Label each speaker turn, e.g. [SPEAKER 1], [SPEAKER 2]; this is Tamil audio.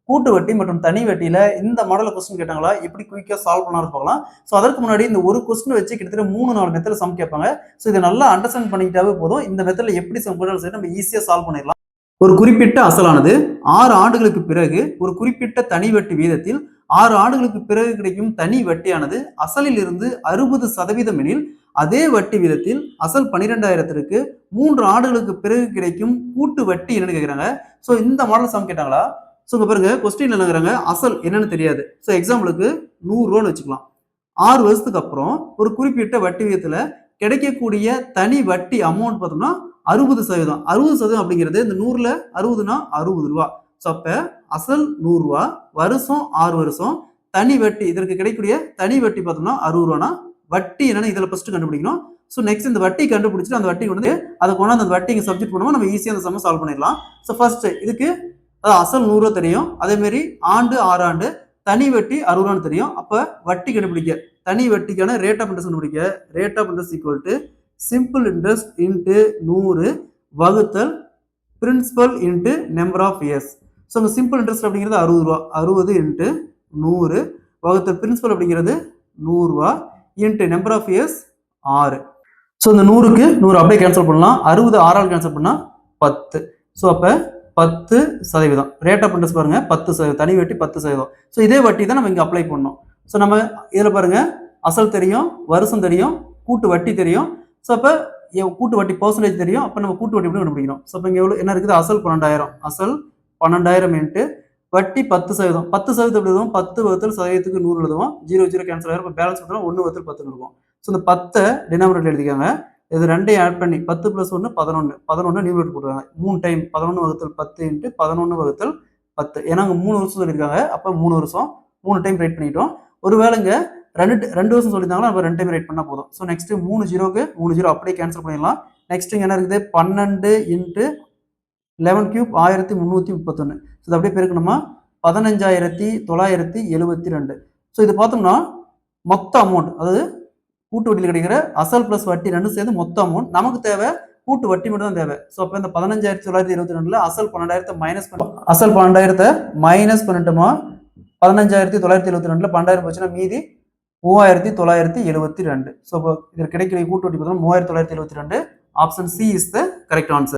[SPEAKER 1] கூட்டு வட்டி மற்றும் தனி வட்டியில இந்த மாடல கொஸ்டின் கேட்டாங்களா எப்படி குயிக்கா சால்வ் பண்ணாலும் பார்க்கலாம். ஸோ அதற்கு முன்னாடி இந்த ஒரு கொஸ்டின் வச்சு கிட்டத்தட்ட 3-4 மெத்தட்ல சம் கேட்பாங்க. ஸோ இதை நல்லா அண்டர்ஸ்டாண்ட் பண்ணிக்கிட்டாவே போதும். இந்த மெத்தட்ல எப்படி சம் போட்டாலும் சரி நம்ம ஈஸியா சால்வ் பண்ணிடலாம். ஒரு குறிப்பிட்ட அசலானது 6 ஆண்டுகளுக்கு பிறகு ஒரு குறிப்பிட்ட தனி வட்டி வீதத்தில் 6 ஆண்டுகளுக்கு பிறகு கிடைக்கும் தனி வட்டியானது அசலில் இருந்து 60% எனில் அதே வட்டி வீதத்தில் அசல் 12,000க்கு 3 ஆண்டுகளுக்கு பிறகு கிடைக்கும் கூட்டு வட்டி என்னன்னு கேட்கிறாங்க. ஸோ இந்த மாடல் சம் கேட்டாங்களா? ஸோ இங்க பாருங்க கொஸ்டின் என்னங்கிறாங்க, அசல் என்னன்னு தெரியாது. ஸோ எக்ஸாம்பிளுக்கு 100 ரூபான்னு வச்சுக்கலாம். 6 வருஷத்துக்கு அப்புறம் ஒரு குறிப்பிட்ட வட்டி விகிதத்துல கிடைக்கக்கூடிய தனி வட்டி அமௌண்ட் பார்த்தோம்னா 60%. 60% அப்படிங்கிறது இந்த 100ல 60னா 60 ரூபா. ஸோ அப்ப அசல் 100 ரூபா, வருஷம் 6 வருஷம், தனி வட்டி இதற்கு கிடைக்கக்கூடிய தனி வட்டி பார்த்தோம்னா 60 ரூபானா வட்டி என்னன்னு இதுல ஃபர்ஸ்ட் கண்டுபிடிக்கணும். ஸோ நெக்ஸ்ட் இந்த வட்டி கண்டுபிடிச்சிட்டு அந்த வட்டி கொண்டு அதை கொண்டாந்து அந்த வட்டி இங்க சப்ஜெக்ட் பண்ணுவோம், நம்ம ஈஸியா அந்த சம்ம சால்வ் பண்ணிடலாம். ஸோ ஃபர்ஸ்ட் இதுக்கு அசல் 100 ரூபா தெரியும், அதே மாதிரி ஆண்டு 6 ஆண்டு, தனி வட்டி 60 ரூபான்னு தெரியும். அப்ப வட்டி கண்டுபிடிக்க தனி வட்டிக்கான ரேட் ஆஃப் இன்ட்ரெஸ்ட் கண்டுபிடிக்க rate of interest equal to simple interest into 100 வகுத்தல் principal into number of years. So இந்த சிம்பிள் இன்ட்ரெஸ்ட் அப்படிங்கிறது 60 ரூபா, 60 இன்ட்டு 100 வகுத்தல் பிரின்சிபல் அப்படிங்கிறது 100 ரூபா into number of years 6. So இந்த 100க்கு 100 அப்படியே கேன்சல் பண்ணலாம். 60 6ஆல் கேன்சல் பண்ணா 10. ஸோ அப்போ 10%. ரேட் ஆஃப் இன்ட்ரெஸ்ட் பாருங்க 10%, தனி வட்டி 10%. ஸோ இதே வட்டி தான் நம்ம இங்கே அப்ளை பண்ணோம். ஸோ நம்ம இதில் பாருங்க அசல் தெரியும், வருஷம் தெரியும், கூட்டு வட்டி தெரியும். ஸோ அப்போ கூட்டு வட்டி பர்சன்டேஜ் தெரியும். அப்போ நம்ம கூட்டு வட்டி எப்படி கண்டுபிடிக்கணும்? ஸோ இப்போ இங்கே எவ்வளோ என்ன இருக்குது? அசல் 12,000, அசல் 12,000 இன்ட்டு வட்டி 10%. 10% எப்படி எழுதுவோம்? 10 வகுத்தல் சதவீதத்துக்கு 100 எழுதுவோம். 0 0 கேன்சல் ஆயிரும். இப்போ பேலன்ஸ் பார்த்தோம்னா 1 வகுத்தல் 10 இருக்கும். ஸோ இந்த 10 டினாமினேட்டர் எழுதிக்காங்க. இது ரெண்டையும் ஆட் பண்ணி 10 + 1 11, 11 நியூமரேட்டர் போட்டுருக்காங்க. 3 டைம் 11 வகுத்தல் 10 இன்ட்டு 11 வகுத்தல் 10. ஏன்னா அங்கே 3 வருஷம் சொல்லியிருக்காங்க. அப்போ 3 வருஷம் 3 டைம் ரைட் பண்ணிட்டோம். ஒருவேளைங்க 2 வருஷம் சொல்லியிருந்தாங்கன்னா நம்ம 2 டைம் ரைட் பண்ணால் போதும். ஸோ நெக்ஸ்ட் 3 0க்கு 3 0 அப்படியே கேன்சல் பண்ணிடலாம். நெக்ஸ்ட் இங்கே என்ன இருக்குது? 12 இன்ட்டு 11 கியூப் 1331. ஸோ இது அப்படியே பெருக்கணுமா 15,972. ஸோ இது பார்த்தோம்னா மொத்த அமௌண்ட், அதாவது கூட்டு வட்டியில் கிடைக்கிற அசல் பிளஸ் வட்டி ரெண்டும் சேர்ந்து மொத்த அமௌண்ட். நமக்கு தேவை கூட்டு வட்டி மட்டும் தான் தேவை. ஸோ அப்போ இந்த 15,922 அசல் 12,000 மைனஸ் அசல் 12,000 மைனஸ் பண்ணிட்டோமா 15,972 12,000 போச்சுன்னா மீதி 3,972. ஸோ இப்போ இதில் கிடைக்கிற கூட்டு வட்டி பார்த்தோம்னா 3,972. Option C is the correct answer.